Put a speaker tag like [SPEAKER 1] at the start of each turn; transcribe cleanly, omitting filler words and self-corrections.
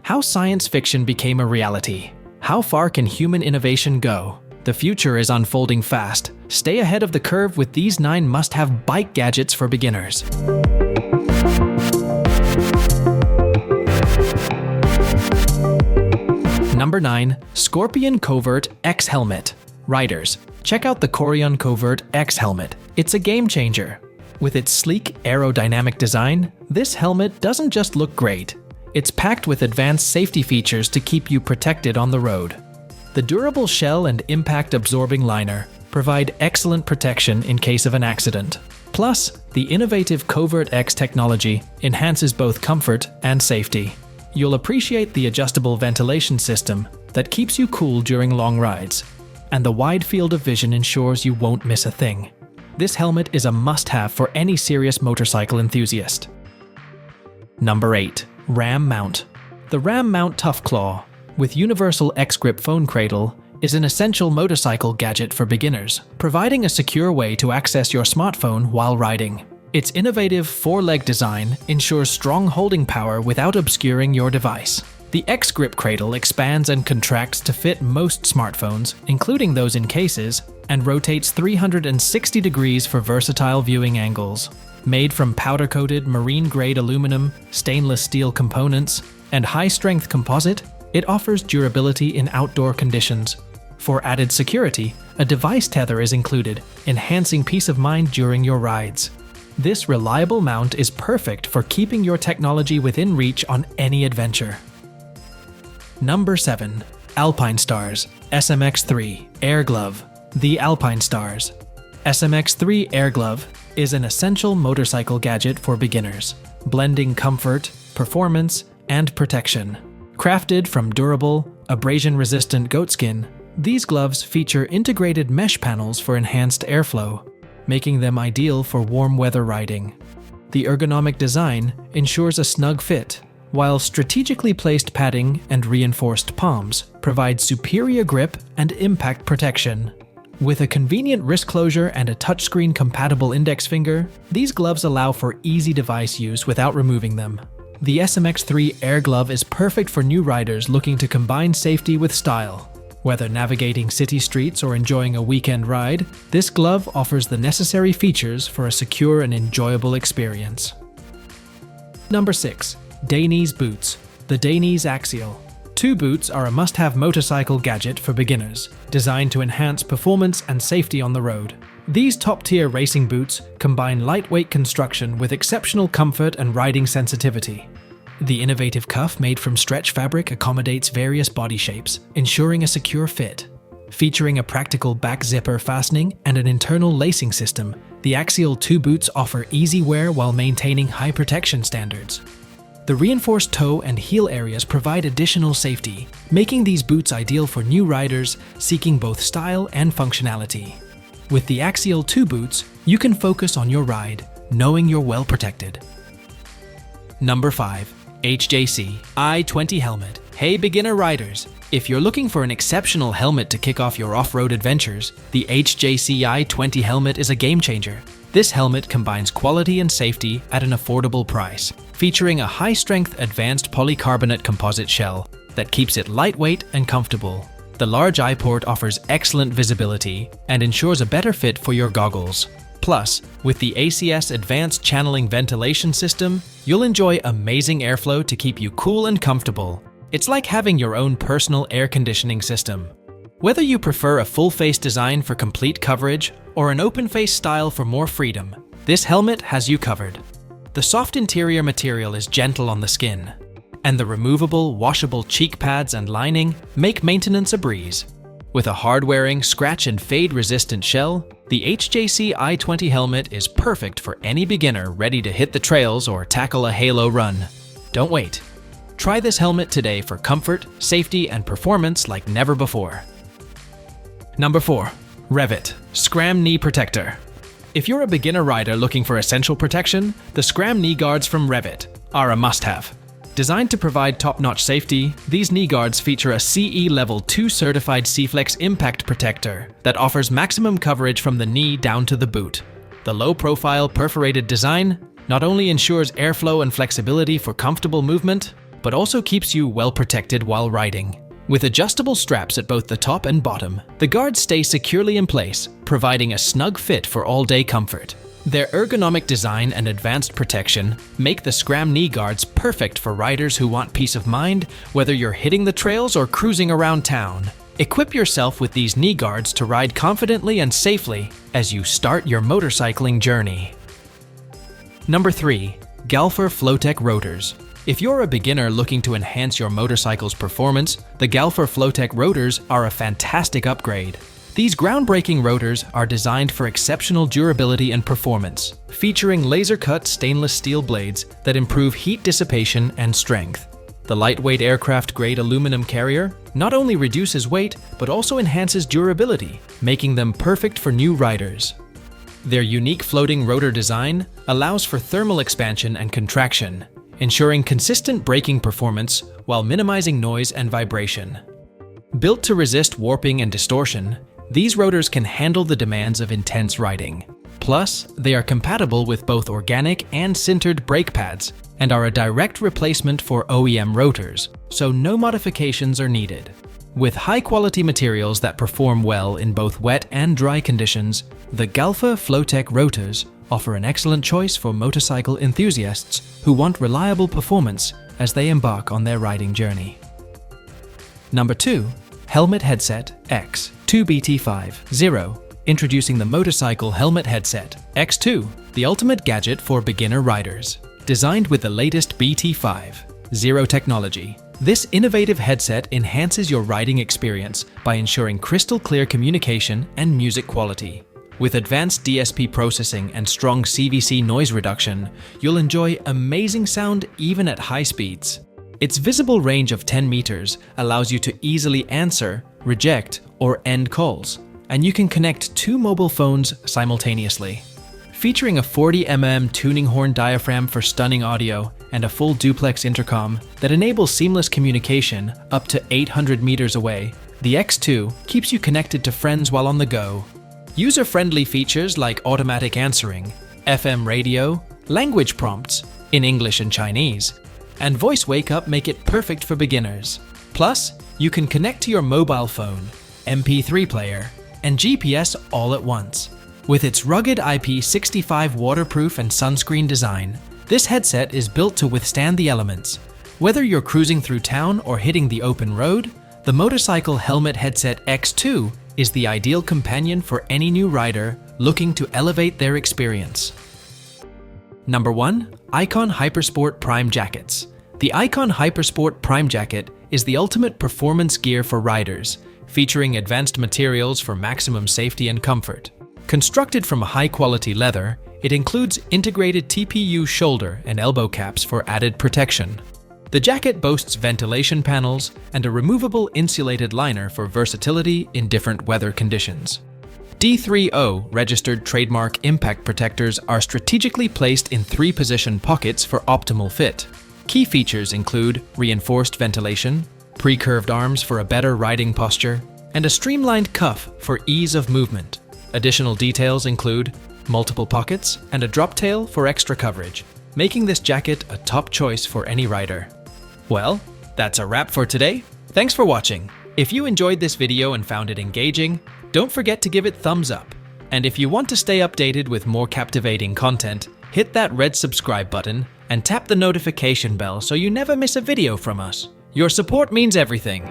[SPEAKER 1] How science fiction became a reality. How far can human innovation go? The future is unfolding fast. Stay ahead of the curve with these 9 must-have bike gadgets for beginners. Number 9. Scorpion Covert X Helmet. Riders, check out the Scorpion Covert X Helmet. It's a game changer. With its sleek, aerodynamic design, this helmet doesn't just look great. It's packed with advanced safety features to keep you protected on the road. The durable shell and impact-absorbing liner provide excellent protection in case of an accident. Plus, the innovative Covert X technology enhances both comfort and safety. You'll appreciate the adjustable ventilation system that keeps you cool during long rides. And the wide field of vision ensures you won't miss a thing. This helmet is a must-have for any serious motorcycle enthusiast. Number 8. RAMMount. The RAMMount Tough Claw, with universal X-grip phone cradle, is an essential motorcycle gadget for beginners, providing a secure way to access your smartphone while riding. Its innovative 4-leg design ensures strong holding power without obscuring your device. The X-grip cradle expands and contracts to fit most smartphones, including those in cases, and rotates 360 degrees for versatile viewing angles. Made from powder-coated marine-grade aluminum, stainless steel components, and high-strength composite, it offers durability in outdoor conditions. For added security, a device tether is included, enhancing peace of mind during your rides. This reliable mount is perfect for keeping your technology within reach on any adventure. Number 7. Alpinestars SMX-3 Air Glove. The Alpinestars SMX-3 Air Glove is an essential motorcycle gadget for beginners, blending comfort, performance, and protection. Crafted from durable, abrasion-resistant goatskin, these gloves feature integrated mesh panels for enhanced airflow, making them ideal for warm weather riding. The ergonomic design ensures a snug fit, while strategically placed padding and reinforced palms provide superior grip and impact protection. With a convenient wrist closure and a touchscreen-compatible index finger, these gloves allow for easy device use without removing them. The SMX-3 Air Glove is perfect for new riders looking to combine safety with style. Whether navigating city streets or enjoying a weekend ride, this glove offers the necessary features for a secure and enjoyable experience. Number 6. Dainese Boots. The Dainese Axial. 2 boots are a must-have motorcycle gadget for beginners, designed to enhance performance and safety on the road. These top-tier racing boots combine lightweight construction with exceptional comfort and riding sensitivity. The innovative cuff made from stretch fabric accommodates various body shapes, ensuring a secure fit. Featuring a practical back zipper fastening and an internal lacing system, the Axial 2 boots offer easy wear while maintaining high protection standards. The reinforced toe and heel areas provide additional safety, making these boots ideal for new riders seeking both style and functionality. With the Axial 2 boots, you can focus on your ride, knowing you're well protected. Number 5. HJC i20 Helmet. Hey beginner riders! If you're looking for an exceptional helmet to kick off your off-road adventures, the HJC i20 Helmet is a game changer. This helmet combines quality and safety at an affordable price, featuring a high-strength advanced polycarbonate composite shell that keeps it lightweight and comfortable. The large eye port offers excellent visibility and ensures a better fit for your goggles. Plus, with the ACS Advanced Channeling Ventilation System, you'll enjoy amazing airflow to keep you cool and comfortable. It's like having your own personal air conditioning system. Whether you prefer a full-face design for complete coverage or an open-face style for more freedom, this helmet has you covered. The soft interior material is gentle on the skin, and the removable, washable cheek pads and lining make maintenance a breeze. With a hard-wearing, scratch and fade-resistant shell, the HJC i20 helmet is perfect for any beginner ready to hit the trails or tackle a halo run. Don't wait. Try this helmet today for comfort, safety, and performance like never before. Number 4. RevItScramKneeProtector. If you're a beginner rider looking for essential protection, the Scram knee guards from RevIt are a must-have. Designed to provide top-notch safety, these knee guards feature a CE Level 2 certified C-Flex impact protector that offers maximum coverage from the knee down to the boot. The low-profile perforated design not only ensures airflow and flexibility for comfortable movement, but also keeps you well protected while riding. With adjustable straps at both the top and bottom, the guards stay securely in place, providing a snug fit for all-day comfort. Their ergonomic design and advanced protection make the Scram knee guards perfect for riders who want peace of mind, whether you're hitting the trails or cruising around town. Equip yourself with these knee guards to ride confidently and safely as you start your motorcycling journey. Number 3. GalferFloatechRotors. If you're a beginner looking to enhance your motorcycle's performance, the GalferFloatechRotors are a fantastic upgrade. These groundbreaking rotors are designed for exceptional durability and performance, featuring laser-cut stainless steel blades that improve heat dissipation and strength. The lightweight aircraft-grade aluminum carrier not only reduces weight, but also enhances durability, making them perfect for new riders. Their unique floating rotor design allows for thermal expansion and contraction, ensuring consistent braking performance while minimizing noise and vibration. Built to resist warping and distortion, these rotors can handle the demands of intense riding. Plus, they are compatible with both organic and sintered brake pads and are a direct replacement for OEM rotors, so no modifications are needed. With high-quality materials that perform well in both wet and dry conditions, the GalferFloatechRotors offer an excellent choice for motorcycle enthusiasts who want reliable performance as they embark on their riding journey. Number 2. Helmet Headset X 2BT50. Introducing the Motorcycle Helmet Headset X2, the ultimate gadget for beginner riders. Designed with the latest BT50 technology, this innovative headset enhances your riding experience by ensuring crystal clear communication and music quality. With advanced DSP processing and strong CVC noise reduction, you'll enjoy amazing sound even at high speeds. Its visible range of 10 meters allows you to easily answer, reject, or end calls, and you can connect 2 mobile phones simultaneously. Featuring a 40mm tuning horn diaphragm for stunning audio and a full duplex intercom that enables seamless communication up to 800 meters away, the X2 keeps you connected to friends while on the go. User-friendly features like automatic answering, FM radio, language prompts in English and Chinese, and voice wake-up make it perfect for beginners. Plus, you can connect to your mobile phone, MP3 player, and GPS all at once. With its rugged IP65 waterproof and sunscreen design, this headset is built to withstand the elements. Whether you're cruising through town or hitting the open road, the Motorcycle Helmet Headset X2 is the ideal companion for any new rider looking to elevate their experience. Number 1. ICONHypersporPrimeJackets. The ICONHypersporPrimeJacket is the ultimate performance gear for riders, featuring advanced materials for maximum safety and comfort. Constructed from high-quality leather, it includes integrated TPU shoulder and elbow caps for added protection. The jacket boasts ventilation panels and a removable insulated liner for versatility in different weather conditions. D3O registered trademark impact protectors are strategically placed in 3-position pockets for optimal fit. Key features include reinforced ventilation, pre-curved arms for a better riding posture, and a streamlined cuff for ease of movement. Additional details include multiple pockets and a drop tail for extra coverage, making this jacket a top choice for any rider. Well, that's a wrap for today. Thanks for watching. If you enjoyed this video and found it engaging, don't forget to give it thumbs up. And if you want to stay updated with more captivating content, hit that red subscribe button and tap the notification bell so you never miss a video from us. Your support means everything.